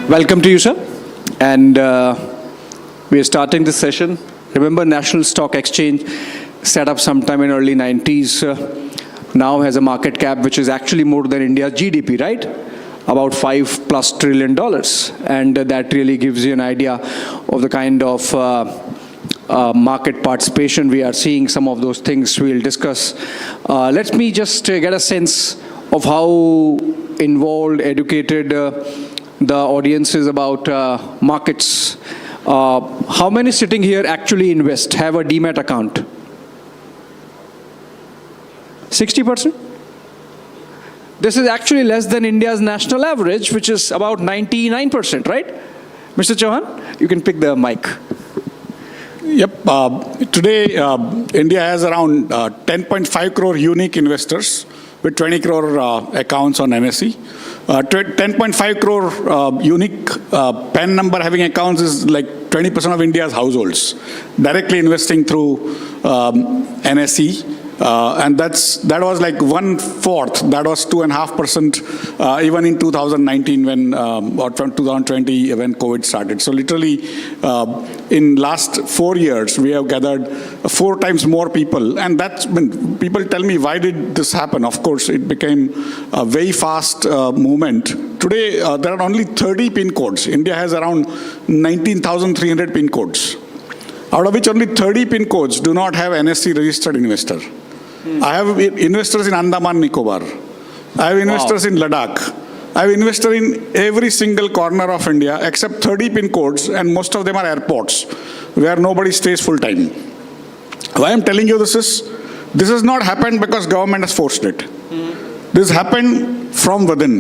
Welcome to you, sir. And we are starting this session. Remember, National Stock Exchange set up sometime in early 90s. Now has a market cap which is actually more than India's GDP, right? About $5+ trillion. And that really gives you an idea of the kind of market participation we are seeing. Some of those things we'll discuss. Let me just get a sense of how involved, educated the audience is about markets. How many sitting here actually invest, have a demat account? 60%? This is actually less than India's national average, which is about 99%, right? Mr. Chauhan, you can pick the mic. Yep. Today, India has around 10.5 crore unique investors with 20 crore accounts on NSE. 10.5 crore unique PAN number having accounts is like 20% of India's households directly investing through NSE. And that was like 1/4. That was 2.5% even in 2019 when, or from 2020 when COVID started. So literally in last 4 years, we have gathered 4 times more people. And that's when people tell me, why did this happen? Of course, it became a very fast movement. Today, there are only 30 pin codes. India has around 19,300 pin codes, out of which only 30 pin codes do not have NSE registered investor. I have investors in Andaman Nicobar. I have investors in Ladakh. I have investors in every single corner of India except 30 pin codes, and most of them are airports where nobody stays full time. Why I'm telling you this has not happened because government has forced it. This happened from within.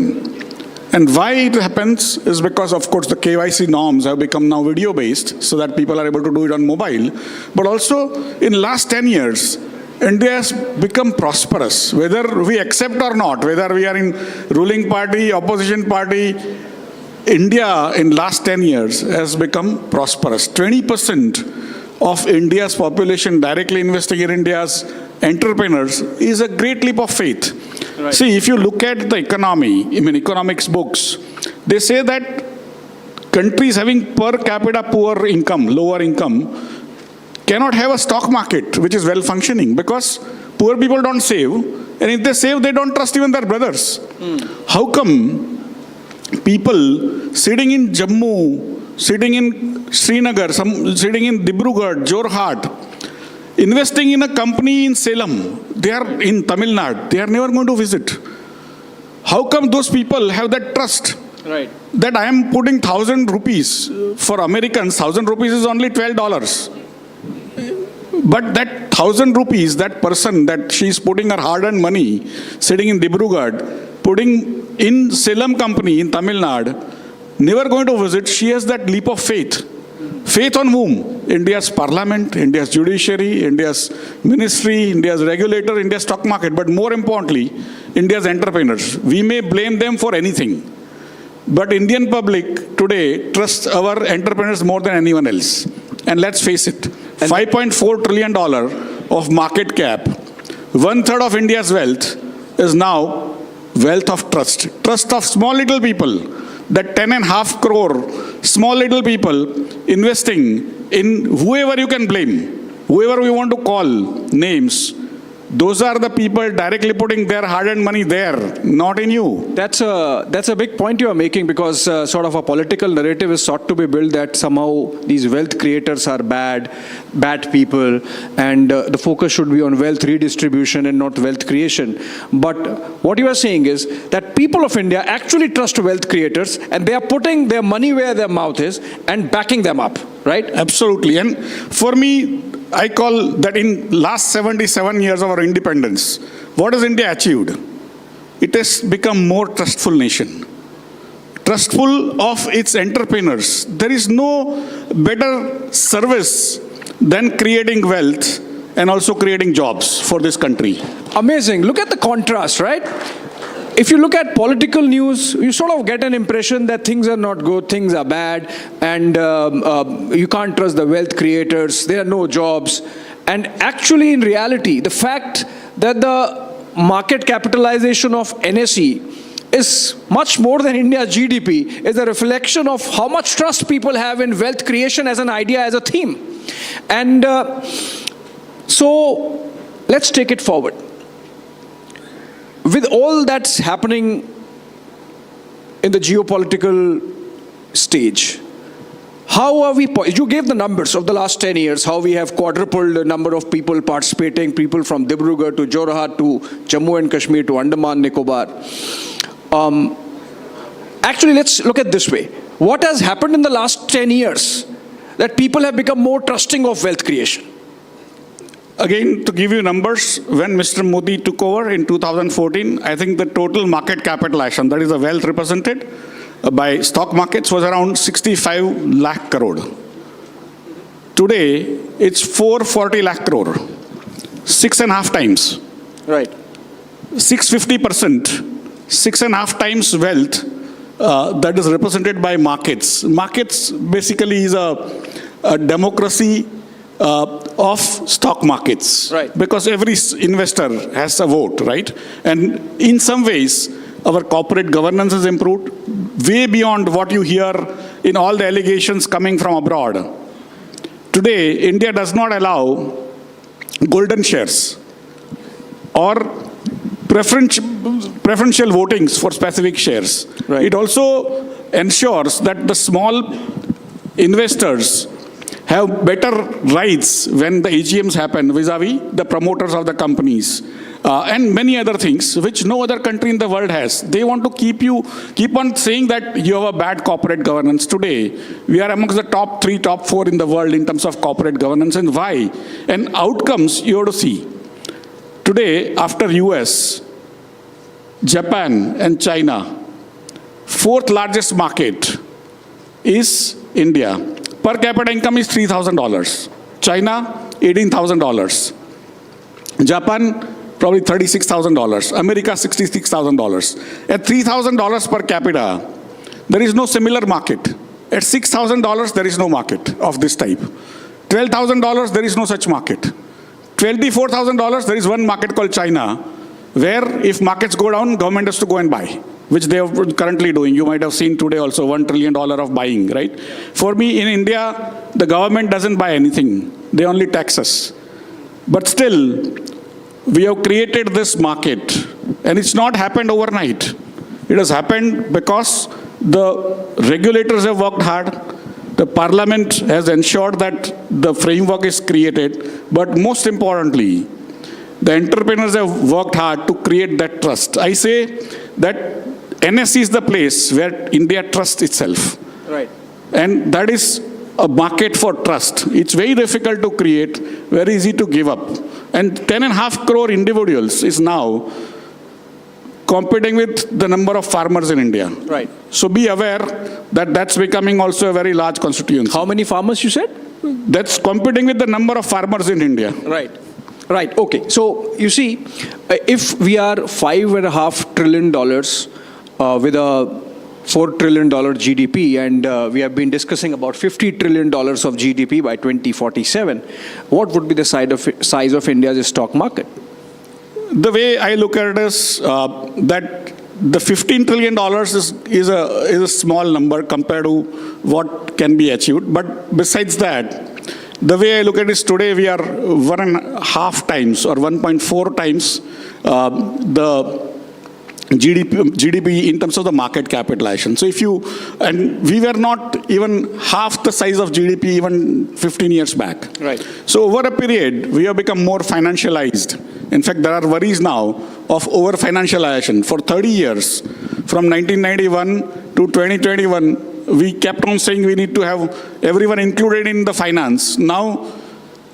And why it happens is because, of course, the KYC norms have become now video-based so that people are able to do it on mobile. But also, in last 10 years, India has become prosperous, whether we accept or not, whether we are in ruling party, opposition party. India in last 10 years has become prosperous. 20% of India's population directly investing in India's entrepreneurs is a great leap of faith. Right. See, if you look at the economy, economics books, they say that countries having per capita poor income, lower income, cannot have a stock market which is well functioning because poor people don't save, and if they save, they don't trust even their brothers. How come people sitting in Jammu, sitting in Srinagar, sitting in Dibrugarh, Jorhat, investing in a company in Salem, they are in Tamil Nadu, they are never going to visit? How come those people have that trust? Right. That I am putting 1,000 rupees for Americans, 1,000 rupees is only $12. But that 1,000 rupees, that person, that she's putting her hard-earned money, sitting in Dibrugarh, putting in Salem company in Tamil Nadu, never going to visit, she has that leap of faith. Faith on whom? India's parliament, India's judiciary, India's ministry, India's regulator, India's stock market, but more importantly, India's entrepreneurs. We may blame them for anything, but Indian public today trusts our entrepreneurs more than anyone else. And let's face it, $5.4 trillion of market cap, 1/3 of India's wealth is now wealth of trust. Trust of small little people, that 10.5 crore small little people investing in whoever you can blame, whoever we want to call names. Those are the people directly putting their hard-earned money there, not in you. That's a big point you are making, because sort of a political narrative is sought to be built that somehow these wealth creators are bad people, and the focus should be on wealth redistribution and not wealth creation. But what you are saying is that people of India actually trust wealth creators, and they are putting their money where their mouth is and backing them up, right? Absolutely. And for me, I call that in last 77 years of our independence, what has India achieved? It has become more trustful nation. Trustful of its entrepreneurs. There is no better service than creating wealth and also creating jobs for this country. Amazing. Look at the contrast, right? If you look at political news, you sort of get an impression that things are not good, things are bad, and you can't trust the wealth creators, there are no jobs. And actually, in reality, the fact that the market capitalization of NSE is much more than India's GDP, is a reflection of how much trust people have in wealth creation as an idea, as a theme. And so let's take it forward. With all that's happening in the geopolitical stage, how are we, you gave the numbers of the last 10 years, how we have quadrupled the number of people participating, people from Dibrugarh to Jorhat to Jammu and Kashmir to Andaman Nicobar. Actually, let's look at this way. What has happened in the last 10 years that people have become more trusting of wealth creation? Again, to give you numbers, when Mr. Modi took over in 2014, I think the total market capitalization, that is the wealth represented by stock markets, was around 65 lakh crore. Today, it's 440 lakh crore, 6.5 times. Right. 650%, 6.5 times wealth that is represented by markets. Markets basically is a democracy of stock markets. Right. Because every investor has a vote, right? And in some ways, our corporate governance has improved way beyond what you hear in all the allegations coming from abroad. Today, India does not allow golden shares or preferential votings for specific shares. Right. It also ensures that the small investors have better rights when the AGMs happen vis-a-vis the promoters of the companies. And many other things which no other country in the world has. They want to keep on saying that you have a bad corporate governance. Today, we are amongst the top 3, top 4 in the world in terms of corporate governance. And why? And outcomes you have to see. Today, after US, Japan and China, 4th largest market is India. Per capita income is $3,000. China, $18,000. Japan, probably $36,000. America, $66,000. At $3,000 per capita, there is no similar market. At $6,000, there is no market of this type. $12,000, there is no such market. $24,000, there is one market called China, where if markets go down, government has to go and buy, which they are currently doing. You might have seen today also $1 trillion of buying, right? For me, in India, the government doesn't buy anything. They only tax us. But still, we have created this market, and it's not happened overnight. It has happened because the regulators have worked hard. The parliament has ensured that the framework is created. But most importantly, the entrepreneurs have worked hard to create that trust. I say that NSE is the place where India trusts itself. Right. And that is a market for trust. It's very difficult to create, very easy to give up. And 10.5 crore individuals is now competing with the number of farmers in India. Right. So be aware that that's becoming also a very large constituency. How many farmers you said? That's competing with the number of farmers in India. Right. Right. Okay. So you see, if we are $5.5 trillion with a $4 trillion GDP, and we have been discussing about $50 trillion of GDP by 2047, what would be the size of India's stock market? The way I look at it is that the $15 trillion is a small number compared to what can be achieved. But besides that, the way I look at it is today we are 1.5 times or 1.4 times the GDP in terms of the market capitalization. So and we were not even half the size of GDP even 15 years back. Right. So over a period, we have become more financialized. In fact, there are worries now of over-financialization. For 30 years, from 1991 to 2021, we kept on saying we need to have everyone included in the finance. Now,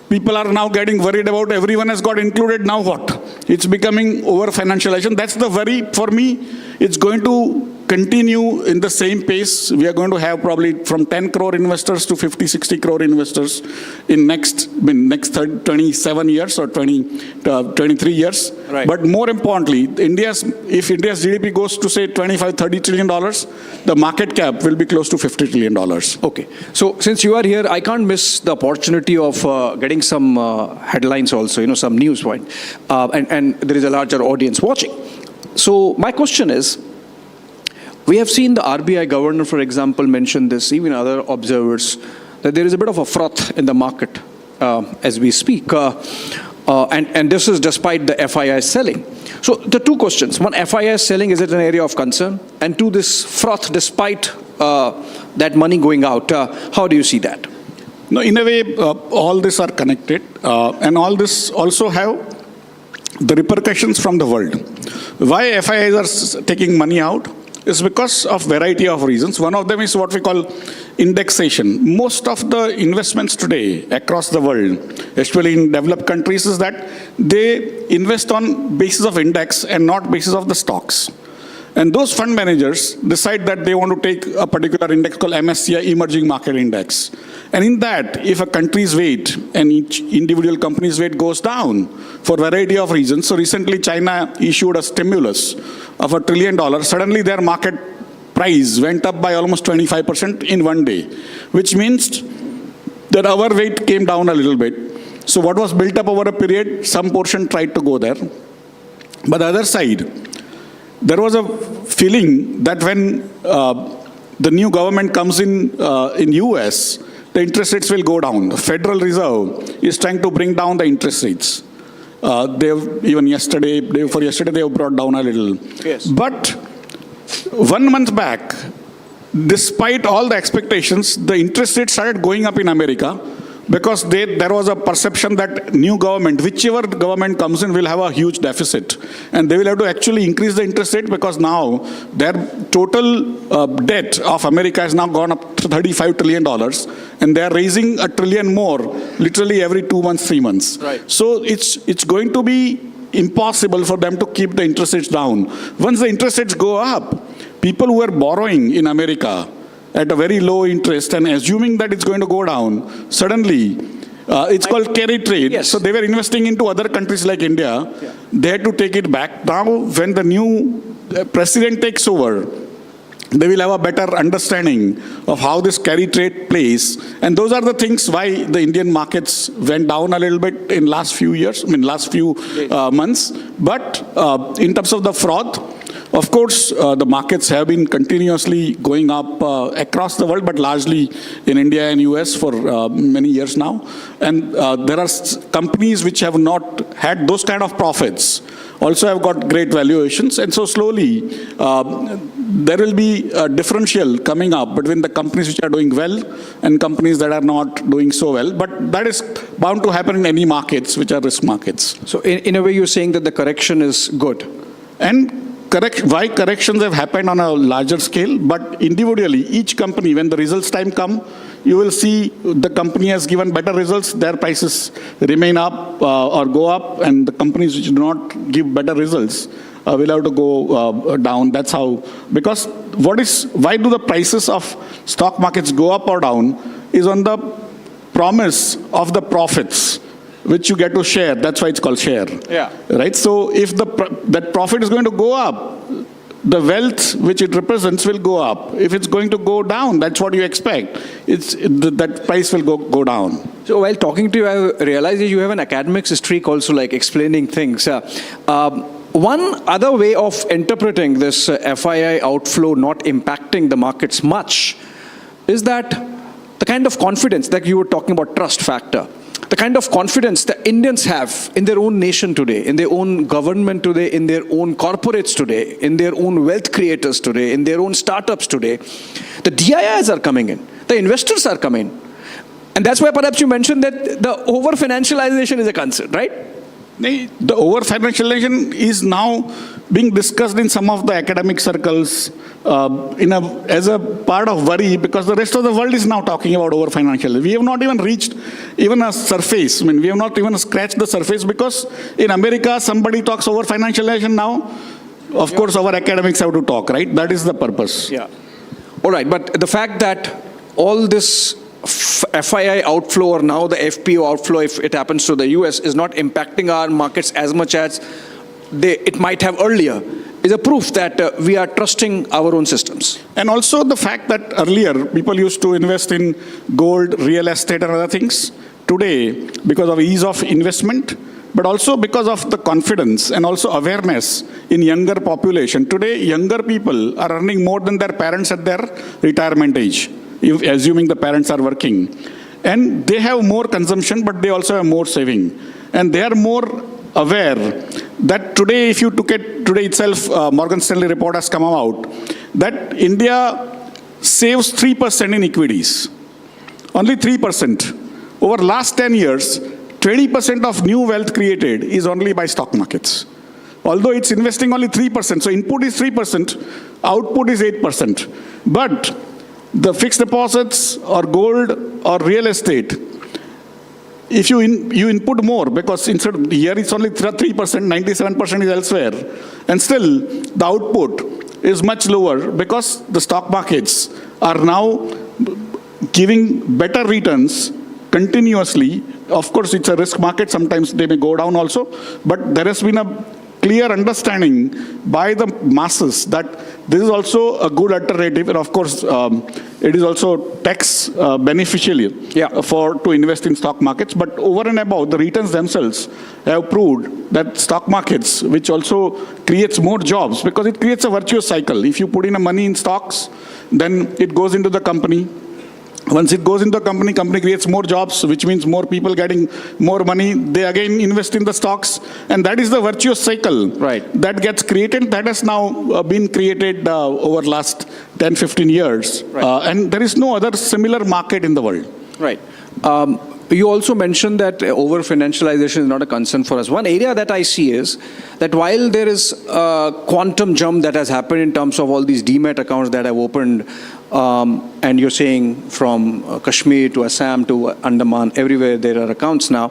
people are now getting worried about everyone has got included, now what? It's becoming over-financialization. That's the worry for me. It's going to continue in the same pace. We are going to have probably from 10 crore investors to 50, 60 crore investors in next 27 years or 23 years. Right. But more importantly, if India's GDP goes to say 25, 30 trillion dollars, the market cap will be close to $50 trillion. Okay. So since you are here, I can't miss the opportunity of getting some headlines also, some news point. And there is a larger audience watching. So my question is, We have seen the RBI governor, for example, mention this, even other observers, that there is a bit of a froth in the market as we speak. And this is despite the FII selling. So the two questions. One, FII selling, is it an area of concern? And two, this froth despite that money going out. How do you see that? No, in a way, all these are connected. And all this also have the repercussions from the world. Why FIIs are taking money out is because of variety of reasons. One of them is what we call indexation. Most of the investments today across the world, especially in developed countries, is that they invest on basis of index and not basis of the stocks. And those fund managers decide that they want to take a particular index called MSCI Emerging Market Index. And in that, if a country's weight and each individual company's weight goes down for a variety of reasons, so recently China issued a stimulus of $1 trillion, suddenly their market price went up by almost 25% in one day, which means that our weight came down a little bit. So what was built up over a period, some portion tried to go there. But the other side, there was a feeling that when the new government comes in US, the interest rates will go down. The Federal Reserve is trying to bring down the interest rates. Even yesterday, day before yesterday, they have brought down a little. Yes. But 1 month back, despite all the expectations, the interest rate started going up in America because there was a perception that new government, whichever government comes in, will have a huge deficit. And they will have to actually increase the interest rate because now their total debt of America has now gone up to $35 trillion. And they are raising $1 trillion more literally every 2 months, 3 months. Right. So it's going to be impossible for them to keep the interest rates down. Once the interest rates go up, people who are borrowing in America at a very low interest and assuming that it's going to go down, suddenly, it's called carry trade. Yes. So they were investing into other countries like India. Yeah. They had to take it back. Now, when the new president takes over, they will have a better understanding of how this carry trade plays. And those are the things why the Indian markets went down a little bit in last few years, last few months. But in terms of the fraud, of course, the markets have been continuously going up across the world, but largely in India and US for many years now. And there are companies which have not had those kind of profits, also have got great valuations. And so slowly, there will be a differential coming up between the companies which are doing well and companies that are not doing so well. But that is bound to happen in any markets, which are risk markets. So in a way, you're saying that the correction is good. And why corrections have happened on a larger scale, but individually, each company, when the results time come, you will see the company has given better results, their prices remain up or go up, and the companies which do not give better results will have to go down. That's how, because why do the prices of stock markets go up or down is on the promise of the profits which you get to share. That's why it's called share. Yeah. Right? So if that profit is going to go up, the wealth which it represents will go up. If it's going to go down, that's what you expect. That price will go down. So while talking to you, I realized that you have an academic streak also, like explaining things. One other way of interpreting this FII outflow not impacting the markets much is that the kind of confidence that you were talking about, trust factor, the kind of confidence that Indians have in their own nation today, in their own government today, in their own corporates today, in their own wealth creators today, in their own startups today, the DIIs are coming in, the investors are coming. And that's why perhaps you mentioned that the over-financialization is a concern, right? The over-financialization is now being discussed in some of the academic circles as a part of worry, because the rest of the world is now talking about over-financialization. We have not even reached even a surface. We have not even scratched the surface, because in America, somebody talks over-financialization now. Of course, our academics have to talk, right? That is the purpose. Yeah. All right, but the fact that all this FII outflow, or now the FPO outflow, if it happens to the US, is not impacting our markets as much as it might have earlier, is a proof that we are trusting our own systems. And also the fact that earlier people used to invest in gold, real estate and other things. Today, because of ease of investment, but also because of the confidence and also awareness in younger population. Today, younger people are earning more than their parents at their retirement age, assuming the parents are working. And they have more consumption, but they also have more saving. And they are more aware that today, if you look at today itself, Morgan Stanley report has come out, that India saves 3% in equities. Only 3%. Over last 10 years, 20% of new wealth created is only by stock markets. Although it's investing only 3%, so input is 3%, output is 8%. But the fixed deposits or gold or real estate, if you input more, because instead of here it's only 3%, 97% is elsewhere, and still the output is much lower because the stock markets are now giving better returns continuously. Of course, it's a risk market. Sometimes they may go down also. But there has been a clear understanding by the masses that this is also a good alternative. And of course, it is also tax beneficial to invest in stock markets. But over and above, the returns themselves have proved that stock markets, which also creates more jobs, because it creates a virtuous cycle. If you put in money in stocks, then it goes into the company. Once it goes into the company, company creates more jobs, which means more people getting more money. They again invest in the stocks. And that is the virtuous cycle that gets created. That has now been created over last 10, 15 years. And there is no other similar market in the world. Right. You also mentioned that over-financialization is not a concern for us. One area that I see is that while there is a quantum jump that has happened in terms of all these demat accounts that have opened, and you're saying from Kashmir to Assam to Andaman, everywhere there are accounts now,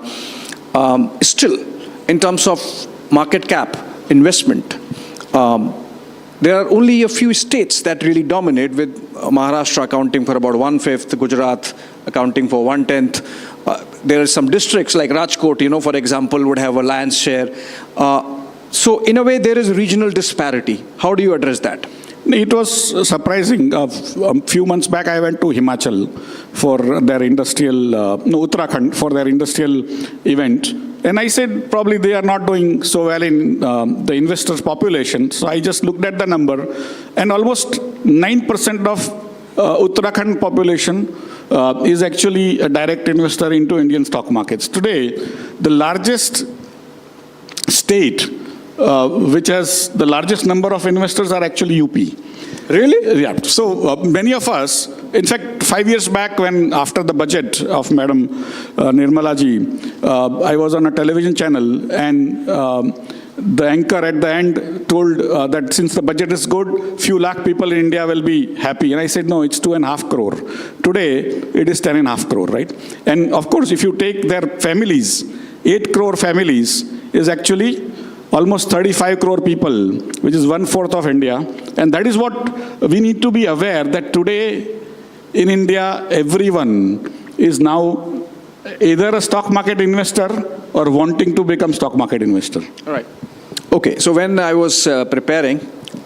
still, in terms of market cap investment, there are only a few states that really dominate, with Maharashtra accounting for about 1/5, Gujarat accounting for 1/10. There are some districts like Rajkot, for example, would have a lion's share. So in a way, there is regional disparity. How do you address that? It was surprising. A few months back, I went to Himachal for their Uttarakhand for their industrial event. And I said, probably they are not doing so well in the investors' population. So I just looked at the number, and almost 9% of Uttarakhand population is actually a direct investor into Indian stock markets. Today, the largest state which has the largest number of investors are actually UP. Really? Yeah. So many of us, in fact, 5 years back, when after the budget of Madam Nirmala ji, I was on a television channel, and the anchor at the end told that since the budget is good, few lakh people in India will be happy. And I said, no, it's 2.5 crore. Today, it is 10.5 crore, right? And of course, if you take their families, 8 crore families is actually almost 35 crore people, which is 1/4 of India. And that is what we need to be aware, that today in India, everyone is now either a stock market investor or wanting to become stock market investor. All right. Okay, so when I was preparing,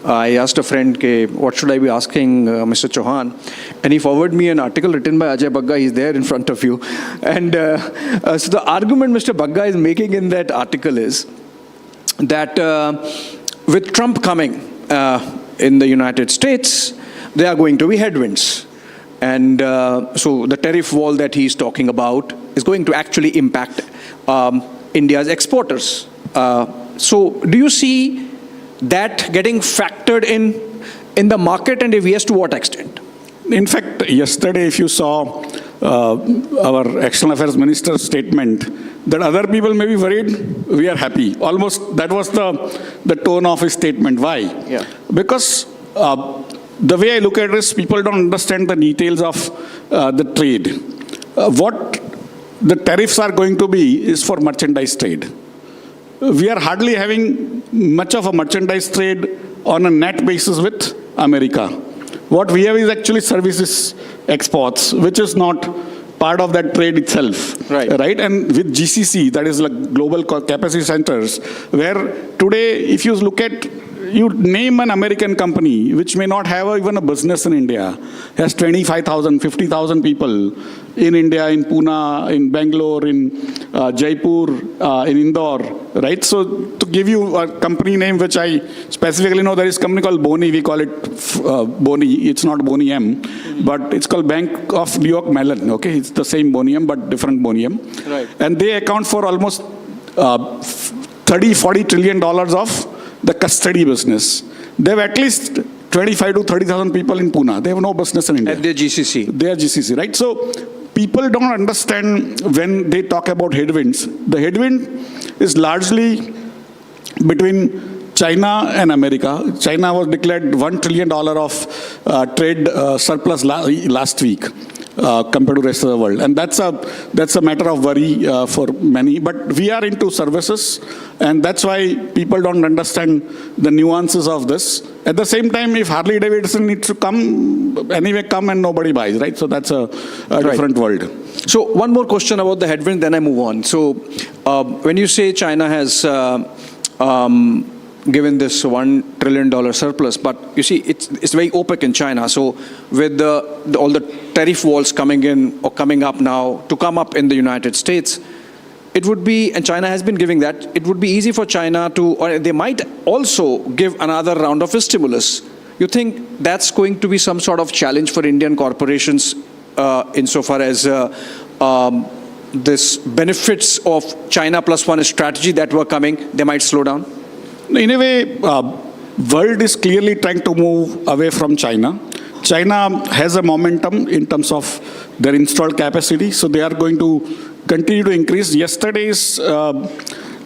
I asked a friend, what should I be asking Mr. Chauhan? And he forwarded me an article written by Ajay Bagga. He's there in front of you. And so the argument Mr. Bagga is making in that article is that with Trump coming in the United States, there are going to be headwinds. And so the tariff wall that he's talking about is going to actually impact India's exporters. So do you see that getting factored in the market, and if yes, to what extent? In fact, yesterday, if you saw our External Affairs Minister's statement, that other people may be worried, we are happy. Almost that was the tone of his statement. Why? Yeah. Because the way I look at this, people don't understand the details of the trade. What the tariffs are going to be is for merchandise trade. We are hardly having much of a merchandise trade on a net basis with America. What we have is actually services exports, which is not part of that trade itself. Right? And with GCC, that is like global capacity centers, where today, if you look at you name an American company which may not have even a business in India, has 25,000, 50,000 people in India, in Pune, in Bangalore, in Jaipur, in Indore, right? So to give you a company name which I specifically know, there is a company called Boni, we call it Boni, it's not Boni M, but it's called Bank of New York Mellon, okay? It's the same Boni M, but different Boni M. Right. And they account for almost 30-40 trillion dollars of the custody business. They have at least 25 to 30,000 people in Pune. They have no business in India. At their GCC. They are GCC, right? So people don't understand when they talk about headwinds. The headwind is largely between China and America. China was declared $1 trillion of trade surplus last week. Compared to the rest of the world. And that's a matter of worry for many. But we are into services, and that's why people don't understand the nuances of this. At the same time, if Harley Davidson needs to come, anyway come and nobody buys, right? So that's a different world. So one more question about the headwind, then I move on. So when you say China has given this $1 trillion surplus, but you see, it's very opaque in China. So with all the tariff walls coming in or coming up now, to come up in the United States, it would be, and China has been giving that, it would be easy for China to, or they might also give another round of stimulus. You think that's going to be some sort of challenge for Indian corporations insofar as this benefits of China plus one strategy that were coming, they might slow down? In a way, world is clearly trying to move away from China. China has a momentum in terms of their installed capacity, so they are going to continue to increase. Yesterday's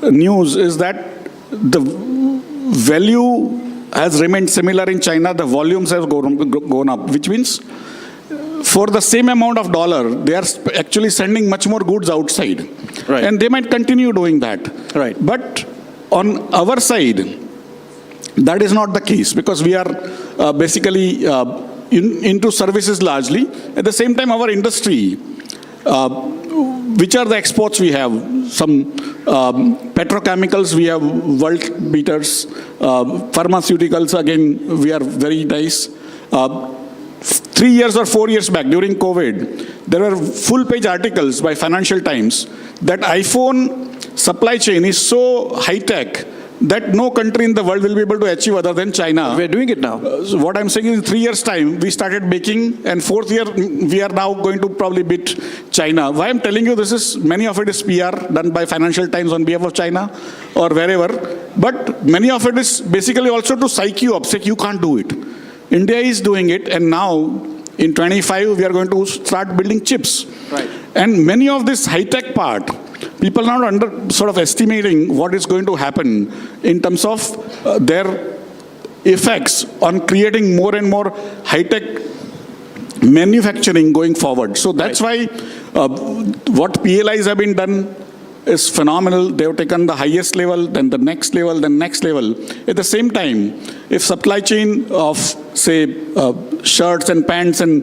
news is that the value has remained similar in China, the volumes have gone up, which means for the same amount of dollar, they are actually sending much more goods outside. Right. And they might continue doing that. Right. But on our side, that is not the case, because we are basically into services largely. At the same time, our industry, which are the exports we have? Some petrochemicals, we have world beaters. Pharmaceuticals, again, we are very nice. 3 years or 4 years back, during COVID, there were full-page articles by Financial Times that iPhone supply chain is so high-tech that no country in the world will be able to achieve other than China. We're doing it now. So what I'm saying is in 3 years' time, we started making, and 4th year, we are now going to probably beat China. Why I'm telling you this is, many of it is PR done by Financial Times on behalf of China or wherever, but many of it is basically also to psych you up, say you can't do it. India is doing it, and now in 25, we are going to start building chips. Right. And many of this high-tech part, people are not sort of estimating what is going to happen in terms of their effects on creating more and more high-tech manufacturing going forward. So that's why what PLIs have been done is phenomenal. They have taken the highest level, then the next level, then next level. At the same time, if supply chain of, say, shirts and pants and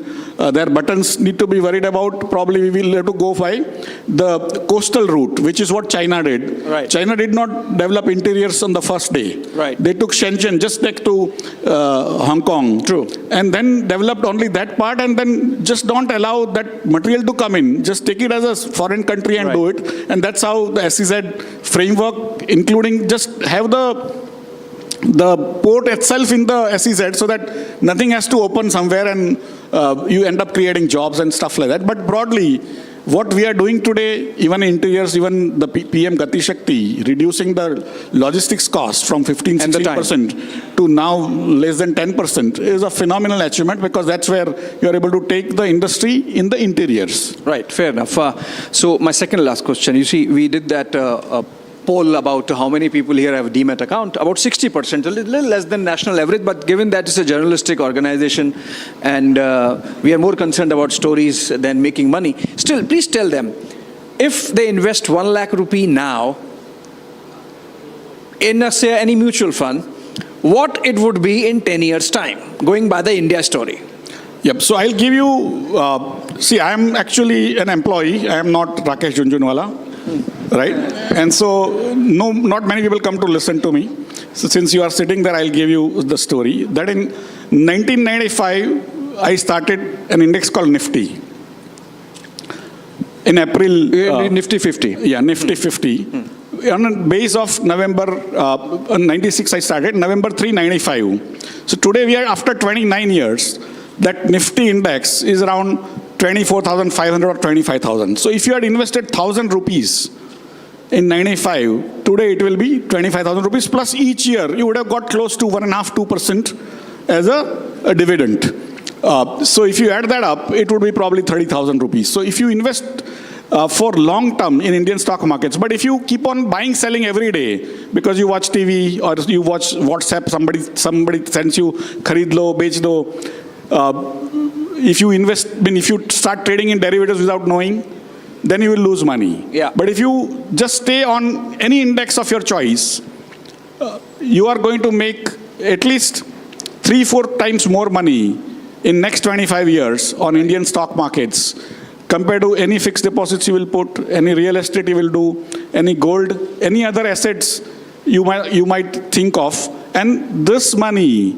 their buttons need to be worried about, probably we will have to go by the coastal route, which is what China did. Right. China did not develop interiors on the first day. Right. They took Shenzhen just next to Hong Kong. True. And then developed only that part, and then just don't allow that material to come in. Just take it as a foreign country and do it. And that's how the SEZ framework, including just have the port itself in the SEZ so that nothing has to open somewhere and you end up creating jobs and stuff like that. But broadly, what we are doing today, even in interiors, even the PM Gati Shakti, reducing the logistics cost from 15-16% to now less than 10% is a phenomenal achievement, because that's where you are able to take the industry in the interiors. Right, fair enough. So my second last question, you see, we did that poll about how many people here have a demat account, about 60%, a little less than national average, but given that it's a journalistic organization and we are more concerned about stories than making money, still, please tell them, if they invest 1 lakh rupee now in, say, any mutual fund, what it would be in 10 years' time, going by the India story. Yep. So I'll give you, see, I'm actually an employee. I am not Rakesh Jhunjhunwala. Right? And so not many people come to listen to me. So since you are sitting there, I'll give you the story. That in 1995, I started an index called Nifty. In April... Nifty 50. Yeah, Nifty 50. On a base of November 96, I started, November 3, 95. So today we are, after 29 years, that Nifty index is around 24,500 or 25,000. So if you had invested 1,000 rupees in 95, today it will be 25,000 rupees, plus each year you would have got close to 1.5-2% as a dividend. So if you add that up, it would be probably 30,000 rupees. So if you invest for long term in Indian stock markets, but if you keep on buying, selling every day because you watch TV or you watch WhatsApp, somebody sends you kharid lo, bech do. If you invest, if you start trading in derivatives without knowing, then you will lose money. Yeah. But if you just stay on any index of your choice, you are going to make at least 3-4 times more money in next 25 years on Indian stock markets compared to any fixed deposits you will put, any real estate you will do, any gold, any other assets you might think of. And this money,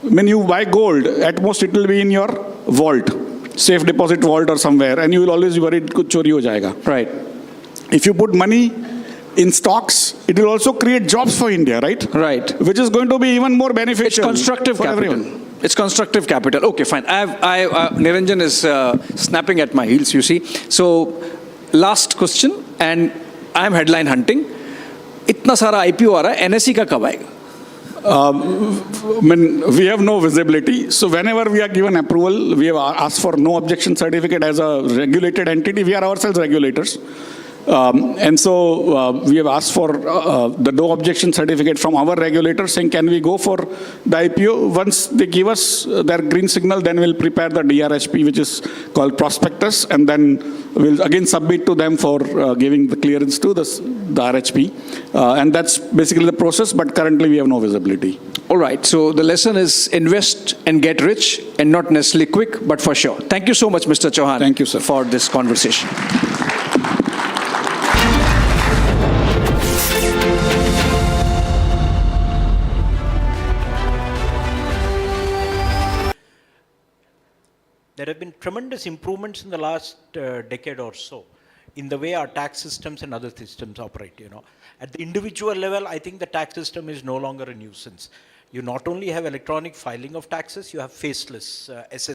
when you buy gold, at most it will be in your vault, safe deposit vault or somewhere, and you will always be worried kuch chori ho jayega. Right. If you put money in stocks, it will also create jobs for India, right? Right. Which is going to be even more beneficial. It's constructive for capital. everyone. It's constructive capital. Okay, fine. Niranjan is snapping at my heels, you see. So, last question, and I'm headline hunting. इतना सारा IPO आ रहा है, NSE का कब आएगा? We have no visibility. So whenever we are given approval, we have asked for no objection certificate as a regulated entity. We are ourselves regulators. And so we have asked for the no objection certificate from our regulators saying, can we go for the IPO? Once they give us their green signal, then we'll prepare the DRHP, which is called prospectus, and then we'll again submit to them for giving the clearance to the RHP. And that's basically the process, but currently we have no visibility. All right, so the lesson is invest and get rich, and not necessarily quick, but for sure. Thank you so much, Mr. Chauhan. Thank you, sir, for this conversation. There have been tremendous improvements in the last decade or so in the way our tax systems and other systems operate. At the individual level, I think the tax system is no longer a nuisance. You not only have electronic filing of taxes, you have faceless